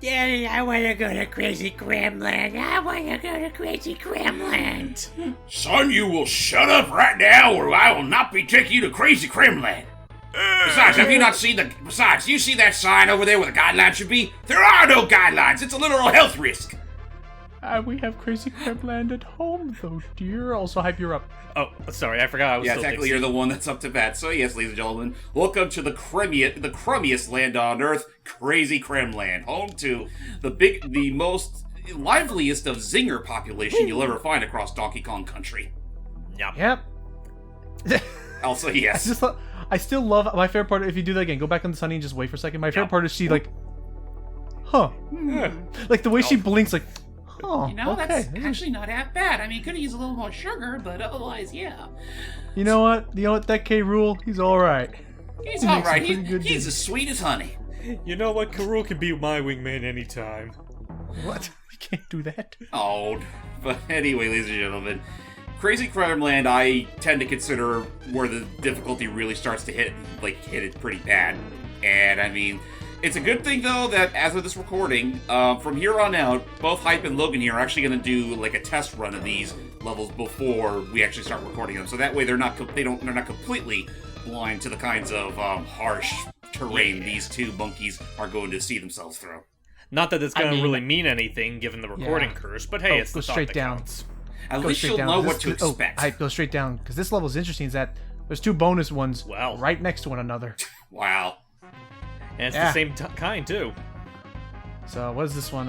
Daddy, I want to go to Crazy Kremland. I want to go to Crazy Kremland. Son, you will shut up right now or I will not be taking you to Crazy Kremland. Besides, have you not seen the... Besides, do you see that sign over there where the guidelines should be? There are no guidelines. It's a literal health risk. We have Crazy Kremland at home, though, dear. Also, hype you up. Oh, sorry, I forgot I was Yeah, still technically Dixie. you're the one that's up to bat. So yes, ladies and gentlemen, welcome to the crummiest land on Earth, Crazy Kremland, home to the most liveliest of zinger population you'll ever find across Donkey Kong Country. Yep. Also, yes. I still love my favorite part. If you do that again, go back on the sunny and just wait for a second. My favorite part is she like, huh? Like the way she blinks, like, huh? You know, okay. that's actually not that bad. I mean, could have used a little more sugar, but otherwise, yeah. You know what? That K. Rule, he's all right. He's He all makes right. some pretty good He's dishes. as sweet as honey. You know what? Karul can be my wingman anytime. What? You can't do that. Oh, but anyway, ladies and gentlemen, Crazy Kremland I tend to consider where the difficulty really starts to hit it pretty bad. And I mean, it's a good thing though that as of this recording, from here on out, both Hype and Logan here are actually going to do like a test run of these levels before we actually start recording them. So that way they're not completely blind to the kinds of harsh terrain these two monkeys are going to see themselves through. Not that it's going to really mean anything given the recording curse, but hey, it's go the thought straight that down. counts. At Go least straight you'll down. know This- what to expect. Hype, go straight down because this level is interesting. Is that there's two bonus ones right next to one another. Wow. And it's the same kind too. So what is this one?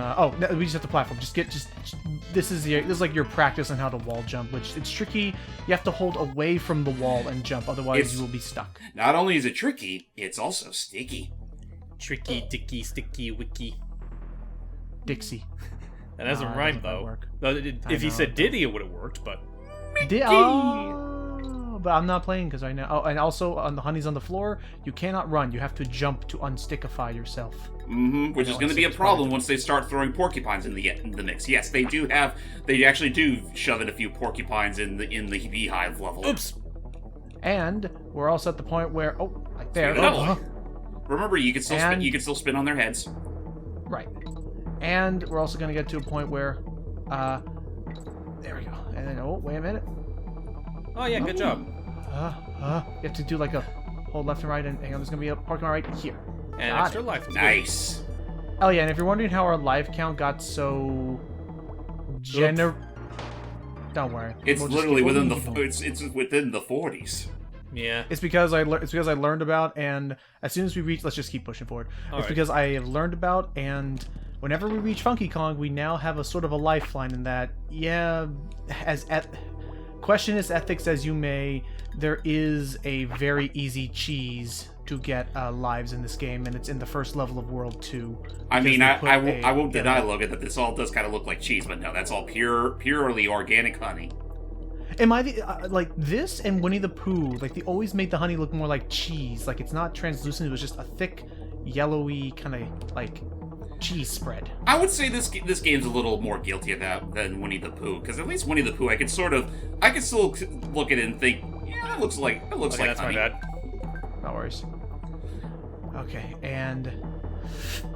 We just have the platform. This is like your practice on how to wall jump, which it's tricky. You have to hold away from the wall and jump, otherwise you will be stuck. Not only is it tricky, it's also sticky. Tricky, dicky, sticky, wicky. Dixie. That doesn't rhyme though. Work. If he said Diddy, it would have worked, but But I'm not playing because I know. Oh, and also on the honey's on the floor. You cannot run. You have to jump to unstickify yourself. Which is going to be a problem once they start throwing porcupines in the mix. Yes, they actually do shove in a few porcupines in the beehive level. Oops. And we're also at the point where right there. Remember, you can still spin on their heads. Right. And we're also going to get to a point where, there we go. And then, wait a minute. Oh yeah, good job. You have to do like a hold left and right, and hang on, there's going to be a parking lot right here. And Got extra it. life. Nice. Oh yeah, and if you're wondering how our life count got so don't worry. It's We'll just literally keep within moving. it's within the 40s. Yeah. It's because I learned about, and as soon as we reach, let's just keep pushing forward. Because I have learned about, and whenever we reach Funky Kong, we now have a sort of a lifeline in that, question its ethics as you may, there is a very easy cheese to get lives in this game, and it's in the first level of World 2. I mean, I won't deny, Logan, that this all does kind of look like cheese, but no, that's all purely organic honey. Am I like this and Winnie the Pooh? Like they always made the honey look more like cheese. Like it's not translucent. It was just a thick, yellowy kind of like cheese spread. I would say this game's a little more guilty of that than Winnie the Pooh, because at least Winnie the Pooh, I can still look at it and think, yeah, that looks like That's honey. my bad. No worries. Okay, and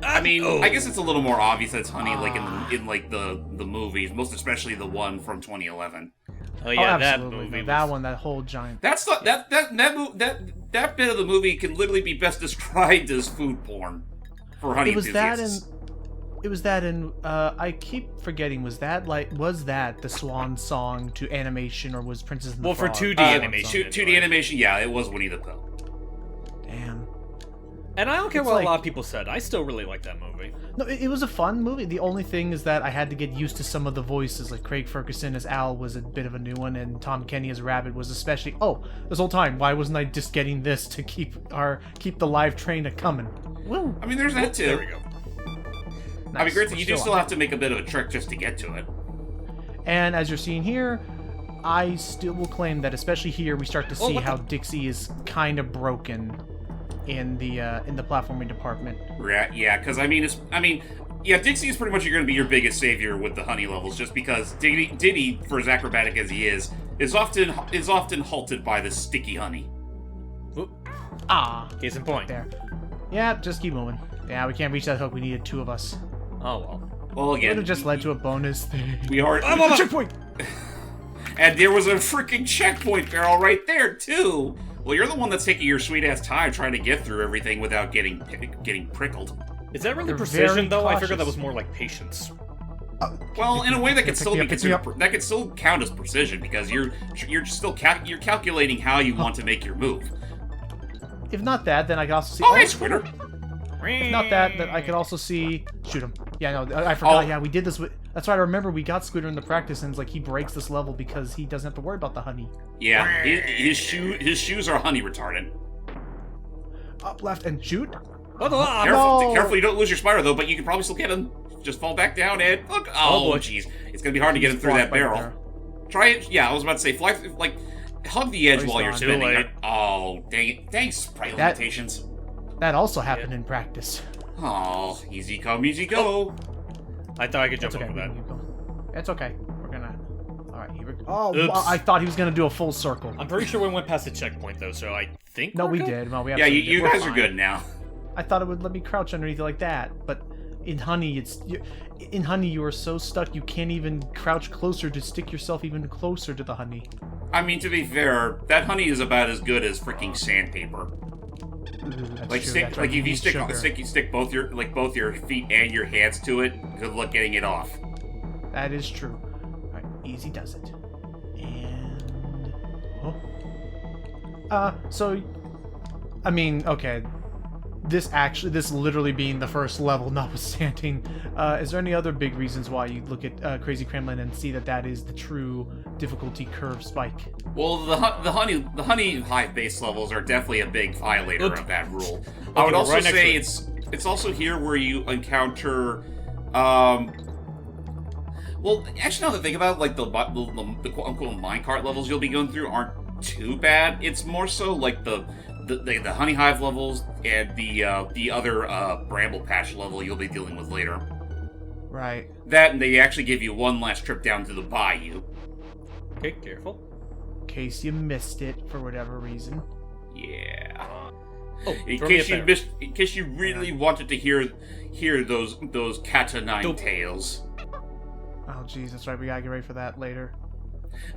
I mean, I guess it's a little more obvious that it's honey, like in like the movies, most especially the one from 2011. Oh yeah, that absolutely. movie. That one, that whole giant. That's not that bit of the movie can literally be best described as food porn for honey enthusiasts. It was that in I keep forgetting, was that the swan song to animation, or was Princess and the Frog? For 2D animation. 2D animation, yeah, it was Winnie the Pooh. Damn. And I don't care It's what like- a lot of people said. I still really like that movie. No, it was a fun movie. The only thing is that I had to get used to some of the voices. Like Craig Ferguson as Al was a bit of a new one, and Tom Kenny as Rabbit was especially. Oh, this whole time, why wasn't I just getting this to keep the live train a coming? Woo. I mean, there's that too. There we go. I mean, granted, you do still on. have to make a bit of a trick just to get to it. And as you're seeing here, I still will claim that, especially here, we start to see what how Dixie is kind of broken in the platforming department. Yeah, because Dixie is pretty much going to be your biggest savior with the honey levels, just because Diddy, for as acrobatic as he is often halted by the sticky honey. Ah, Case in point. there. Yeah, just keep moving. Yeah, we can't reach that hook. We needed two of us. Oh, well. Well, It would again, have just led to a bonus thing. we are... The checkpoint! And there was a freaking checkpoint barrel right there, too! Well, you're the one that's taking your sweet-ass time trying to get through everything without getting prickled. Is that really They're precision, very though? I figured that cautious. was more like patience. Well, in a way, that could still be Pick me up. considered. That could still count as precision because you're still you're calculating how you want to make your move. If not that, then I could also see... Oh, hey, Squitter! If not that, then I could also see... Shoot him. Yeah, no, I forgot. Oh. Yeah, we did this with... That's right, I remember we got Squitter in the practice, and it's like he breaks this level because he doesn't have to worry about the honey. Yeah, his shoes are honey retardant. Up, left, and shoot. Careful, you don't lose your spider though. But you can probably still get him. Just fall back down and look. Oh, jeez, it's gonna be hard to get him through that barrel. Try it. Yeah, I was about to say, fly. Like, hug the edge while you're spinning it. Oh, dang it! Thanks, sprite limitations. That also happened in practice. Oh, easy come, easy go. I thought I could jump It's okay. over that. It's okay. We're gonna... Alright, here we go. Oh, Oops. well, I thought he was gonna do a full circle. I'm pretty sure we went past the checkpoint, though, so I think No, we're we good? did. Well, we Yeah, absolutely you did. We're guys are fine. good now. I thought it would let me crouch underneath it like that, but in honey, in honey you are so stuck you can't even crouch closer to stick yourself even closer to the honey. I mean, to be fair, that honey is about as good as freaking sandpaper. That's Like true, stick, that's like right, if you need stick both your feet and your hands to it. Good luck getting it off. That is true. Alright, easy does it. And... Oh. So... I mean, okay. This literally being the first level, notwithstanding, is there any other big reasons why you look at Krazy Kremland and see that is the true difficulty curve spike? Well, the honey hive base levels are definitely a big violator of that rule. I would we're also right next say to it's also here where you encounter, well, actually, now that I think about it, like the quote-unquote minecart levels you'll be going through aren't too bad. It's more so like the honey hive levels and the other bramble patch level you'll be dealing with later. Right. That, and they actually give you one last trip down to the bayou. Okay, careful. In case you missed it for whatever reason. Yeah. Oh, In throw me case up you there. in case you really wanted to hear those cat o' nine tails. Oh, jeez, that's right. We gotta get ready for that later.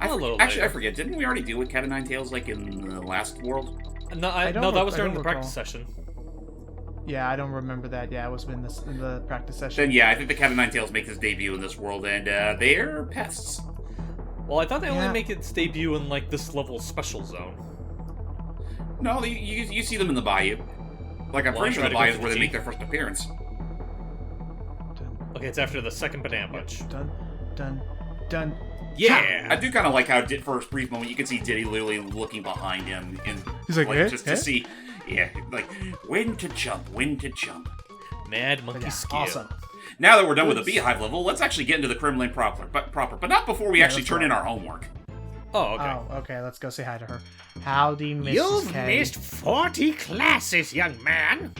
I later. forget. Didn't we already deal with cat o' nine tails like in the last world? No, I don't no, that rec- was I during don't the practice recall. session. Yeah, I don't remember that. Yeah, it was in the practice session. Then yeah, I think the cat o' nine tails make his debut in this world, and they're pests. Well, I thought they only Yeah. make its debut in, like, this level special zone. No, you see them in the bayou. Like, I'm Well, pretty sure I the tried to bayou go is where they for make their first appearance. Okay, it's after the second banana punch. Done. Yeah! I do kind of like how, for a brief moment, you can see Diddy literally looking behind him, and He's like, eh? just Eh? to see, yeah, like when to jump. Mad monkey Yeah, skill. awesome. Now that we're done with the beehive level, let's actually get into the Kremland proper, but not before we actually let's turn go. in our homework. Oh, okay. Oh, okay. Let's go say hi to her. Howdy, Mrs. You've K. missed 40 classes, young man.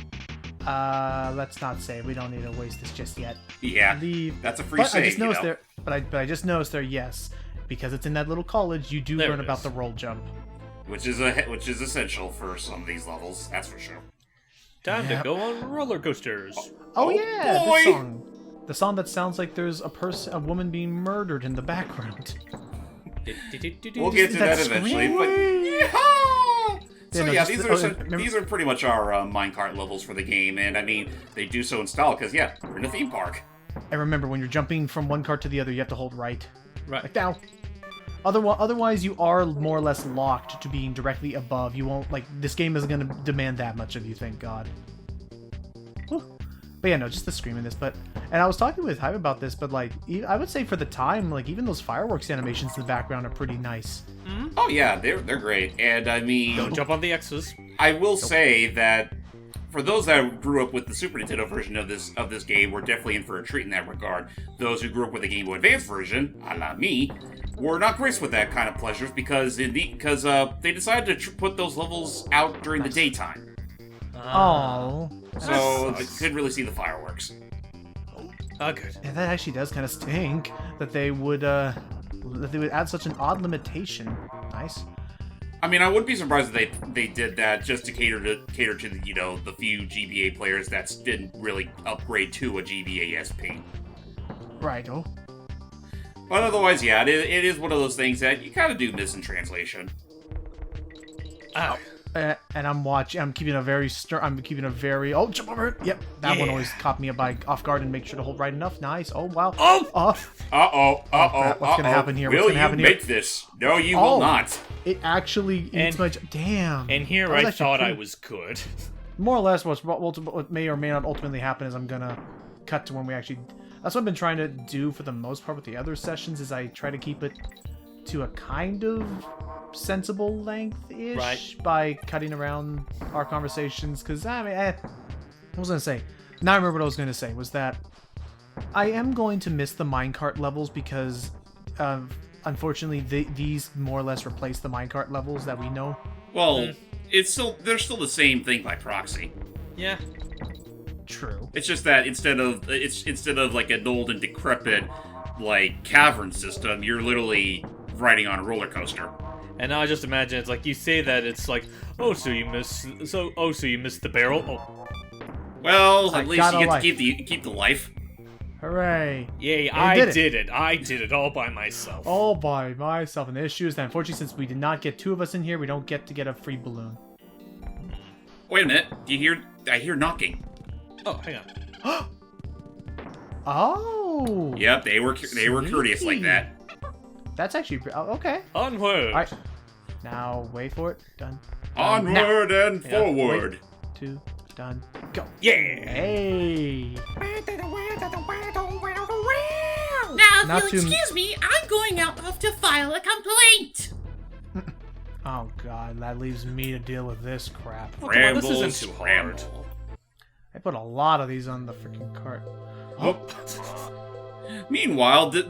Let's not say. We don't need to waste this just yet. Yeah, Leave. that's a free But save. I just noticed you know? there. But I just noticed there. Yes, because it's in that little college. You do There learn it about is. the roll jump. which is essential for some of these levels. That's for sure. Time Yeah. to go on roller coasters. Oh, Oh, yeah, boy! this song. The song that sounds like there's a woman being murdered in the background. We'll get to that eventually, but yeehaw! So no, yeah, just- these are pretty much our minecart levels for the game, and I mean they do so in style because yeah, we're in a theme park. And remember, when you're jumping from one cart to the other, you have to hold right. Right. Like now. Otherwise, you are more or less locked to being directly above. You won't, like, this game isn't going to demand that much of you, thank God. Whew. But yeah, no, just the scream in this. And I was talking with Hype about this, but, like, I would say for the time, like, even those fireworks animations in the background are pretty nice. Oh yeah, they're great, and I mean, Don't jump on the X's. I will say that for those that grew up with the Super Nintendo version of this game, we're definitely in for a treat in that regard. Those who grew up with the Game Boy Advance version, a la me, were not graced with that kind of pleasures because they decided to put those levels out during the daytime, Oh, so they couldn't really see the fireworks. Oh, good. yeah, that actually does kind of stink that they would add such an odd limitation. Nice. I mean, I wouldn't be surprised if they did that just to cater to the, the few GBA players that didn't really upgrade to a GBA SP. Right. Oh. But otherwise, yeah, it is one of those things that you kind of do miss in translation. And I'm keeping a very oh, jump over it. Yep, that one always caught me off guard and make sure to hold right enough. Nice. Oh wow. Oh. What's gonna happen here? Will you make this? No, you will not. It actually eats my damn. And here I thought I was good. More or less, what may or may not ultimately happen is I'm gonna cut to when we actually. That's what I've been trying to do for the most part with the other sessions. Is I try to keep it to a kind of sensible length-ish by cutting around our conversations. Because I mean, I was gonna say. Now I remember what I was gonna say was that I am going to miss the minecart levels because, unfortunately, these more or less replace the minecart levels that we know. Well, they're still the same thing by proxy. Yeah. True. It's just that instead of like an old and decrepit like cavern system, you're literally riding on a roller coaster. And now I just imagine it's like you say that it's like, so you missed the barrel. Oh. Well, at least you get to keep the life. Hooray! Yay! I did it. I did it all by myself. All by myself. And the issue is that unfortunately, since we did not get two of us in here, we don't get to get a free balloon. Wait a minute. I hear knocking. Oh, hang on. Oh. Yep, they were courteous like that. That's actually okay. Onward. All right. Now wait for it. Done. Onward and forward. 2, done. Go. Yeah. Hey. Now, if you'll excuse me, I'm going out to file a complaint. Oh god, that leaves me to deal with this crap. Oh, come on, this isn't too hard. I put a lot of these on the freaking cart. Oh. Meanwhile, the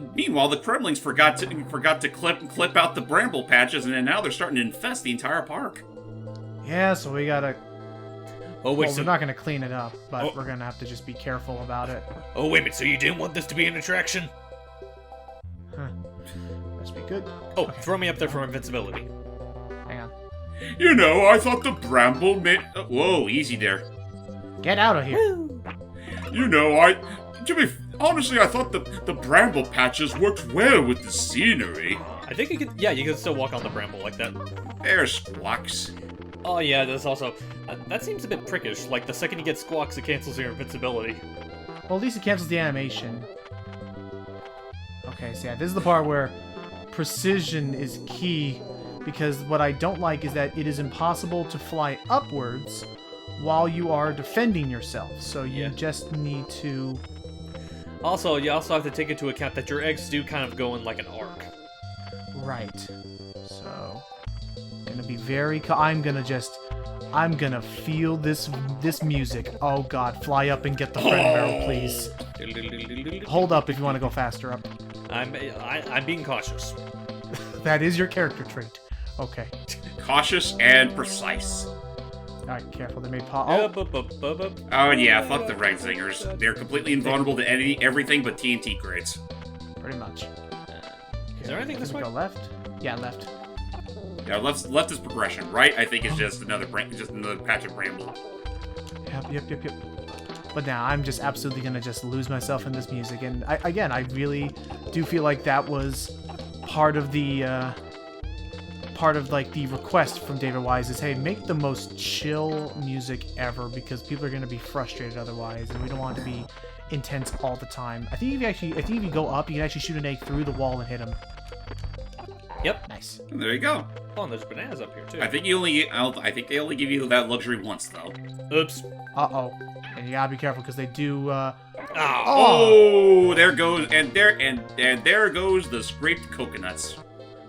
Kremlings forgot to clip out the bramble patches, and now they're starting to infest the entire park. Yeah, so we gotta. Oh wait, we're not gonna clean it up, but we're gonna have to just be careful about it. Oh wait a minute, so you didn't want this to be an attraction? Huh. Must be good. Oh, okay. Throw me up there for invincibility. Hang on. I thought the bramble whoa, easy there. Get out of here. Honestly, I thought the bramble patches worked well with the scenery. I think you could still walk on the bramble like that. There's Squawks. Oh yeah, there's also... that seems a bit prickish. Like, the second you get Squawks, it cancels your invincibility. Well, at least it cancels the animation. Okay, so yeah, this is the part where precision is key, because what I don't like is that it is impossible to fly upwards while you are defending yourself, so you just need to... Also, you also have to take into account that your eggs do kind of go in like an arc. Right. So, gonna be very... I'm gonna feel this music. Oh god, fly up and get the friend barrel, please. Hold up if you want to go faster up. I'm being cautious. That is your character trait. Okay. Cautious and precise. Alright, careful, they may pop. Oh yeah, fuck the Reg Zingers. They're completely invulnerable to everything but TNT crates. Pretty much. Is there anything this way? Go left? Yeah, left. Yeah, left is progression. Right, I think, is just another patch of bramble. Yep. But now I'm just absolutely gonna just lose myself in this music, and I really do feel like that was part of the like the request from David Wise is, hey, make the most chill music ever, because people are gonna be frustrated otherwise, and we don't want it to be intense all the time. I think if you go up, you can actually shoot an egg through the wall and hit him. Yep. Nice. And there you go. Oh, and there's bananas up here too. I think they only give you that luxury once, though. Oops. Uh-oh. And you gotta be careful because they do. Oh, there goes there goes the scraped coconuts.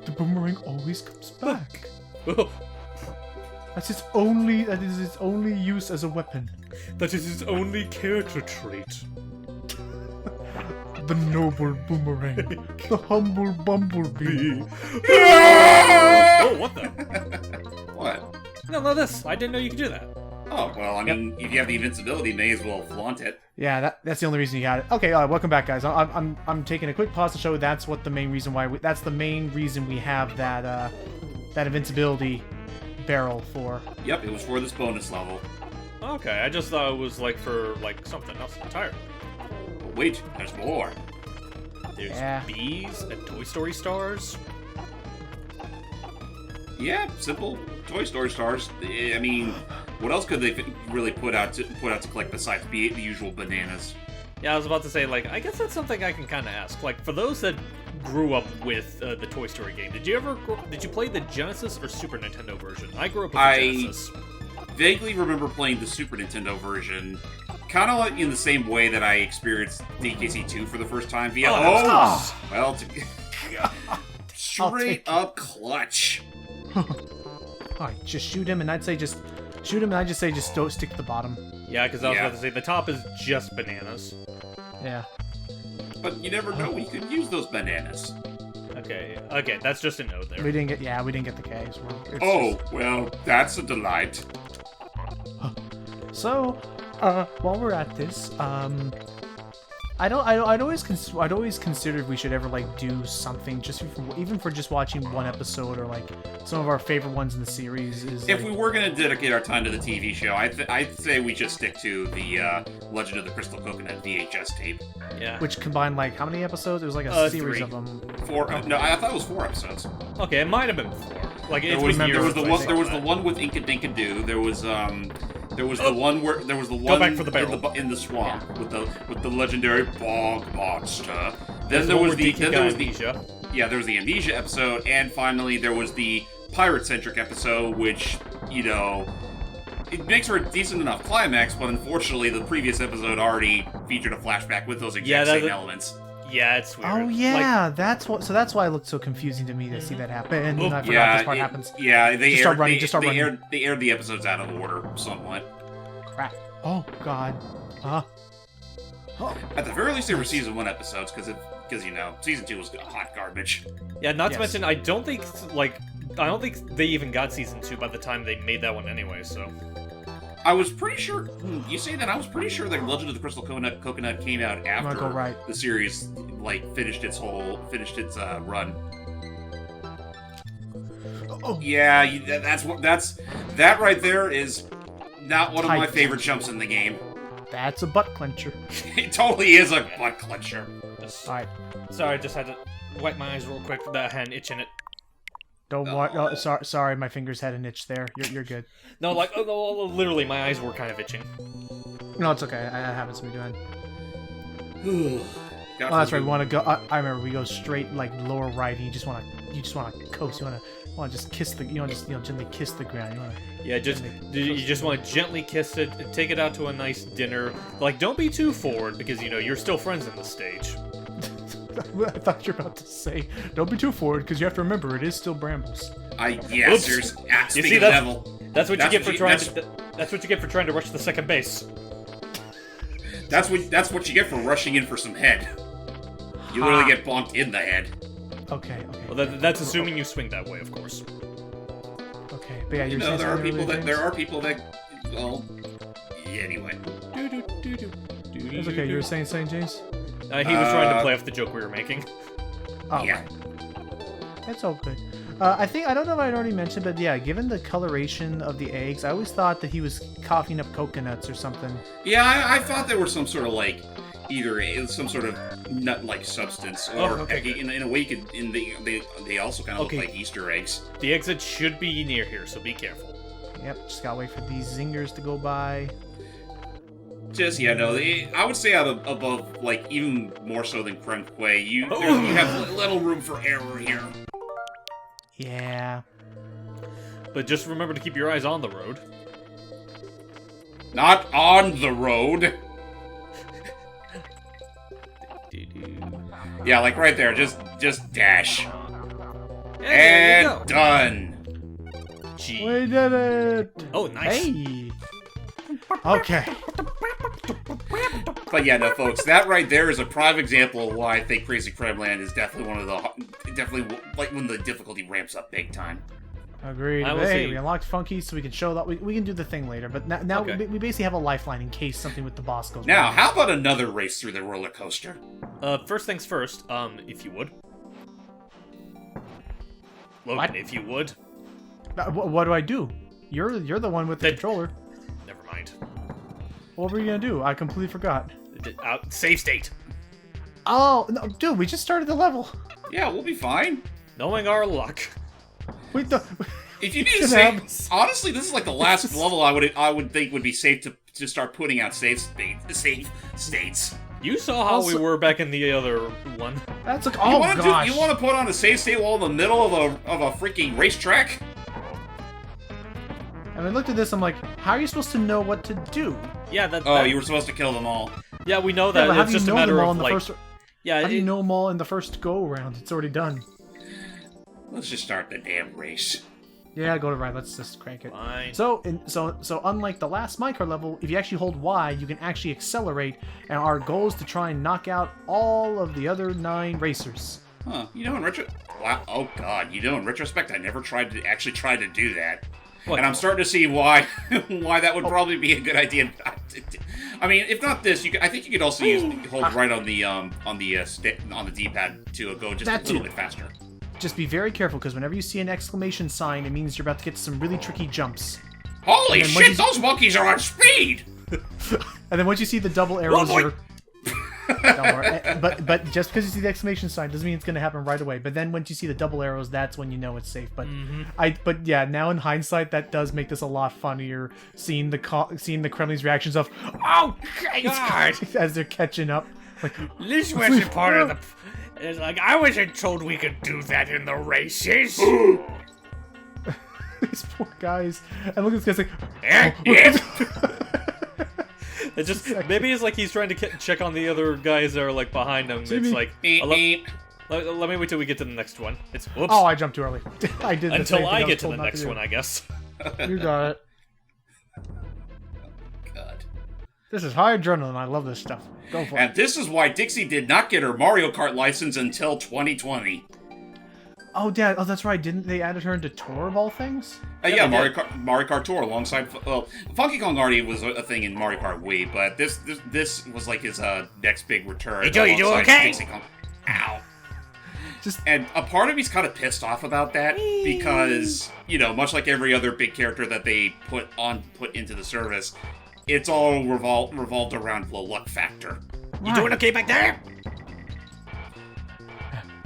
The boomerang always comes back. That is its only use as a weapon. That is its only character trait. The noble boomerang. The humble bumblebee. Oh, what the? What? No, this. I didn't know you could do that. Oh, well, I mean, if you have the invincibility, may as well flaunt it. Yeah, that's the only reason you got it. Okay, welcome back, guys. I'm taking a quick pause to show that's what the main reason why that's the main reason we have that that invincibility barrel for? Yep, it was for this bonus level. Okay, I just thought it was like for like something else entirely. But wait, there's more. There's Yeah. bees and Toy Story stars. Yeah, simple Toy Story stars. I mean, what else could they really put out to collect besides the usual bananas? Yeah, I was about to say, like, I guess that's something I can kind of ask. Like, for those that grew up with the Toy Story game, did you play the Genesis or Super Nintendo version? I grew up with the Genesis. Vaguely remember playing the Super Nintendo version, kind of like in the same way that I experienced DKC2 for the first time via. Straight up clutch. Alright, just shoot him, and I'd say just shoot him, and I'd just say just don't stick to the bottom. Yeah, because I was about to say the top is just bananas. Yeah. But you never know when you could use those bananas. Okay, that's just a note there. We didn't get the K. Well, that's a delight. So, while we're at this, I'd always consider if we should ever like do something even for just watching one episode, or like some of our favorite ones in the series. If we were going to dedicate our time to the TV show, I'd say we just stick to the Legend of the Crystal Coconut VHS tape. Yeah. Which combined like how many episodes? It was like a series 3. of them. 4. No, I thought it was 4 episodes. Okay, it might have been 4. Like There was the one with Inka Dinka Doo. There was the one where Go back for the barrel. in the swamp with the legendary bog monster. Then There was the amnesia. Yeah, there was the amnesia episode, and finally there was the pirate-centric episode, which, you know, it makes for a decent enough climax, but unfortunately the previous episode already featured a flashback with those exact same elements. Yeah, it's weird. Oh yeah, that's why it looked so confusing to me to see that happen. And I forgot this part happens. Yeah, they start running. They aired the episodes out of order somewhat. Crap. Oh god. At the very least, they were season 1 episodes because you know season 2 was hot garbage. Yeah, not to mention I don't think they even got season 2 by the time they made that one anyway. So I was pretty sure. You say that? I was pretty sure that Legend of the Crystal Coconut came out after the series finished its run. Oh. Yeah, that right there is not one of my favorite jumps in the game. That's a butt clencher. It totally is a butt clencher. Alright. Sorry, I just had to wipe my eyes real quick. That had an itch in it. Don't worry. Oh, sorry, my fingers had an itch there. You're good. No, literally, my eyes were kind of itching. No, it's okay. I haven't been doing. Oh, that's right. We want to go. I remember we go straight lower right, and you just want to coast. You want to just kiss the. Gently kiss the ground. You just want to gently kiss it, take it out to a nice dinner. Like, don't be too forward because you're still friends in the stage. I thought you were about to say, don't be too forward because you have to remember it is still Brambles. You see, that's what you get for trying to. That's what you get for trying to rush the second base. That's what you get for rushing in for some head. You literally get bonked in the head. Okay. Well, that's assuming you swing that way, of course. Okay, but yeah, there are people that. Well, anyway. It's okay. You were saying, James? He was trying to play off the joke we were making. Oh, yeah. Right. That's all good. I don't know if I'd already mentioned, but yeah, given the coloration of the eggs, I always thought that he was coughing up coconuts or something. Yeah, I thought there were some sort of either some sort of nut-like substance, or in a way, they also kind of look like Easter eggs. The exit should be near here, so be careful. Yep, just gotta wait for these zingers to go by. I would say above, even more so than Creme Quay, you have little room for error here. Yeah. But just remember to keep your eyes on the road. Not on the road. Yeah, right there, just dash. And done. Gee. We did it! Oh, nice. Hey! Okay. But yeah, no, folks, that right there is a prime example of why I think Crazy Kremland is definitely one of when the difficulty ramps up big time. Agreed. Hey, we unlocked Funky, so we can show that we can do the thing later. But now we basically have a lifeline in case something with the boss goes wrong. Now, how about another race through the roller coaster? First things first. If you would, Logan, what? if you would. What do I do? You're the one with the controller. Never mind. What were you gonna do? I completely forgot. Save state. Oh no, dude, we just started the level. Yeah, we'll be fine. Knowing our luck. Wait, the. If you need to save, honestly, this is like the last level I would think would be safe to start putting out save states. You saw how we were back in the other one. That's like, oh gosh. You want to put on a save state wall in the middle of a freaking racetrack? And I looked at this, I'm like, how are you supposed to know what to do? Yeah, you were supposed to kill them all. Yeah, we know that. Yeah, it's just a matter of like. How do you know them all in the first go around? It's already done. Let's just start the damn race. Yeah, go to right. Let's just crank it. Fine. So unlike the last minecart level, if you actually hold Y, you can actually accelerate, and our goal is to try and knock out all of the other 9 racers. Huh? Oh god! In retrospect, I never tried to do that. What? And I'm starting to see why that would probably be a good idea. I mean, if not this, I think you could also hold right on the D-pad to go just a little bit faster. Just be very careful, because whenever you see an exclamation sign, it means you're about to get some really tricky jumps. Holy shit! Those monkeys are on speed. And then once you see the double arrows, don't worry. But just because you see the exclamation sign doesn't mean it's going to happen right away. But then once you see the double arrows, that's when you know it's safe. But but yeah, now in hindsight, that does make this a lot funnier. Seeing the Kremling's reactions of oh god as they're catching up. Like this wasn't part of the. It's like I wasn't told we could do that in the races. These poor guys. And look at this guy's like. It's just maybe it's like he's trying to check on the other guys that are like behind him. It's like let me wait till we get to the next one. It's whoops. Oh, I jumped too early. I did until I get to the next one, I guess. You got it. God, this is high adrenaline. I love this stuff. Go for it. And this is why Dixie did not get her Mario Kart license until 2020. Oh, Dad. Oh, that's right. Didn't they add her into Tour of all things? Yeah, Mario Kart Tour alongside. Well, Funky Kong already was a thing in Mario Kart Wii, but this was like his next big return. Hey, Joe, you doing okay? Ow. And a part of me's kind of pissed off about that because much like every other big character that they put into the service, it's all revolved around the luck factor. You doing okay back there?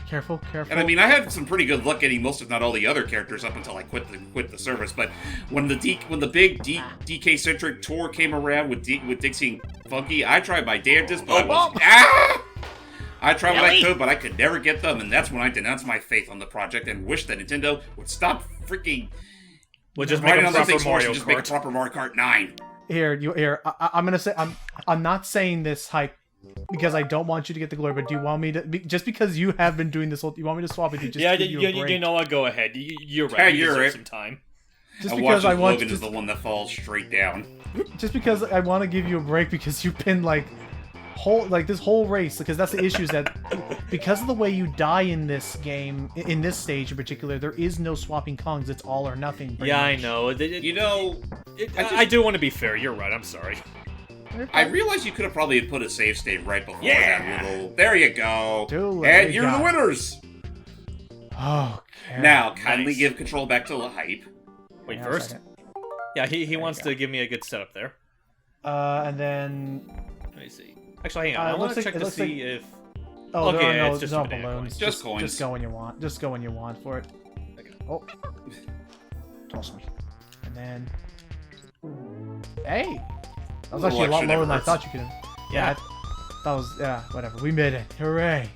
Careful. And I mean, I had some pretty good luck getting most, if not all, the other characters up until I quit the service. But when the big DK-centric tour came around with Dixie and Funky, I tried my damnedest, but I tried what I could, but I could never get them, and that's when I denounced my faith on the project and wished that Nintendo would stop freaking. Just make a proper Mario Kart. Just make a proper Mario Kart 9. Here. I'm gonna say I'm not saying this hype. Because I don't want you to get the glory, but do you want me to? Just because you have been doing this, you want me to swap with you? Just give you a break? You know what? Go ahead. You're right. You deserve some time. Just because I want Logan is the one that falls straight down. Just because I want to give you a break because you've been this whole race, because that's the issue is that because of the way you die in this game, in this stage in particular, there is no swapping Kongs. It's all or nothing. Yeah, much. I know. I do want to be fair. You're right. I'm sorry. I realized you could have probably put a save state right before that little. There you go. And you're the winners. Okay. Now, kindly give control back to the hype. Wait, first? Yeah, he wants to give me a good setup there. And then. Let me see. Actually, hang on. I want to check to see if. Oh, okay, no, it's just no banana balloons. Just coins. Just go when you want. Just go when you want for it. Okay. Oh. Toss me. And then. Hey! That was actually a lot lower than I thought you could. Yeah. That was. Yeah, whatever. We made it. Hooray.